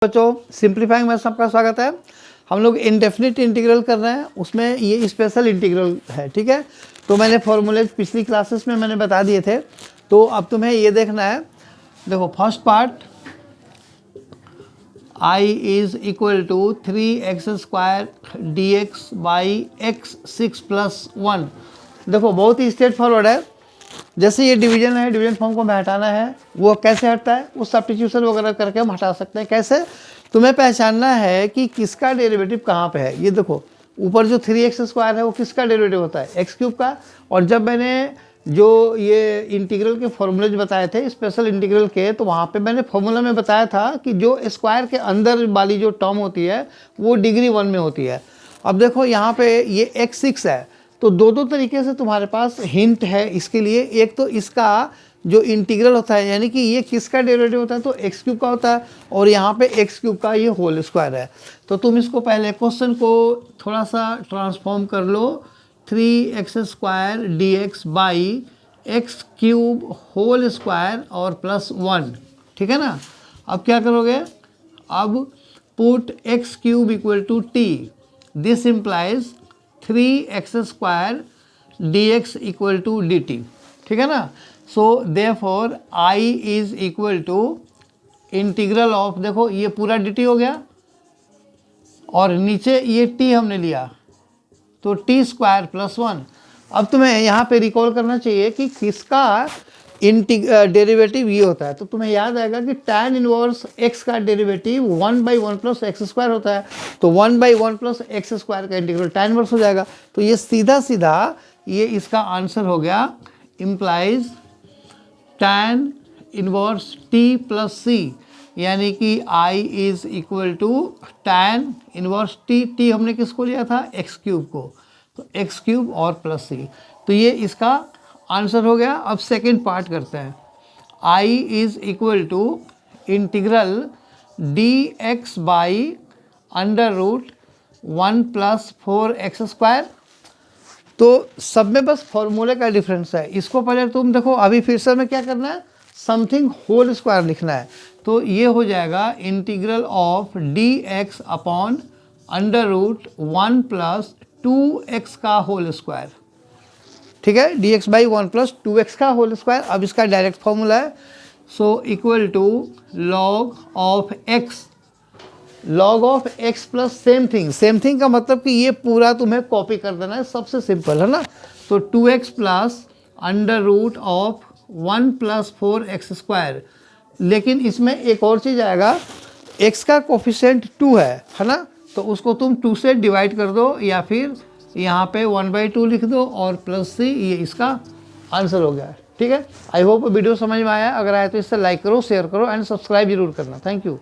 बच्चों simplifying maths आपका स्वागत है। हम लोग इंडेफिनिट इंटीग्रल कर रहे हैं, उसमें ये स्पेशल इंटीग्रल है। ठीक है, तो मैंने फॉर्मूले पिछली क्लासेस में मैंने बता दिए थे, तो अब तुम्हें ये देखना है। देखो first part I is equal to 3x² dx by x 6+1। देखो बहुत ही स्ट्रेट फॉरवर्ड है। जैसे ये डिवीजन है, डिवीजन फॉर्म को हमें हटाना है। वो कैसे हटता है, उस सब्स्टिट्यूशन वगैरह करके हम हटा सकते हैं। कैसे, तुम्हें पहचानना है कि किसका डेरिवेटिव कहाँ पे है। ये देखो ऊपर जो 3x² है वो किसका डेरिवेटिव होता है, x³ का। और जब मैंने जो ये इंटीग्रल के फॉर्मूलेज बताए थे स्पेशल इंटीग्रल के, तो वहाँ पे मैंने फॉर्मूला में बताया था कि जो स्क्वायर के अंदर वाली जो टर्म होती है वो डिग्री 1 में होती है। अब देखो यहाँ पे ये x6 है, तो दो तरीके से तुम्हारे पास हिंट है इसके लिए। एक तो इसका जो इंटीग्रल होता है, यानी कि ये किसका डेरिवेटिव होता है, तो x³ का होता है, और यहाँ पे x³ का ये होल स्क्वायर है। तो तुम इसको पहले क्वेश्चन को थोड़ा सा ट्रांसफॉर्म कर लो, 3x² dx by x³ whole square और +1। ठीक है ना। अब क्या करोगे, अब put x³ equal to t, this implies 3x² dx equal to dt। ठीक है ना। So therefore I is equal to integral of, देखो ये पूरा dt हो गया और नीचे ये t हमने लिया, तो t² +1। अब तुम्हें यहाँ पे रिकॉल करना चाहिए कि किसका डेरिवेटिव ये होता है। तो तुम्हें याद आएगा कि tan इनवर्स x का डेरिवेटिव 1/1 + x² होता है। तो 1/1 + x² का इंटीग्रल tan इनवर्स हो जाएगा। तो ये सीधा सीधा ये इसका आंसर हो गया, implies tan inverse t + c, यानी कि I is equal to tan inverse t हमने किसको लिया था, x³ को, तो x³ और +c। तो ये इसका आंसर हो गया। अब सेकेंड पार्ट करते हैं। I is equal to integral dx by √1 + 4x²। तो सब में बस फॉर्मूले का डिफरेंस है। इसको पहले तुम देखो, अभी फिर से हमें क्या करना है, समथिंग होल स्क्वायर लिखना है। तो ये हो जाएगा integral of dx upon √1 + 2x का होल स्क्वायर। ठीक है, dx/1 + 2x का होल स्क्वायर। अब इसका डायरेक्ट फॉर्मूला है, so equal to log of x, log of x plus same thing का मतलब कि ये पूरा तुम्हें कॉपी कर देना है, सबसे सिंपल है ना। तो 2x प्लस √1 + 4x²। लेकिन इसमें एक और चीज़ आएगा, x का कोफिशिएंट 2 है ना, तो उसको तुम 2 से डिवाइड कर दो, या फिर यहाँ पे 1/2 लिख दो और +c, ये इसका आंसर हो गया। ठीक है, आई होप वीडियो समझ में आया। अगर आया तो इससे लाइक करो, शेयर करो एंड सब्सक्राइब जरूर करना। Thank you.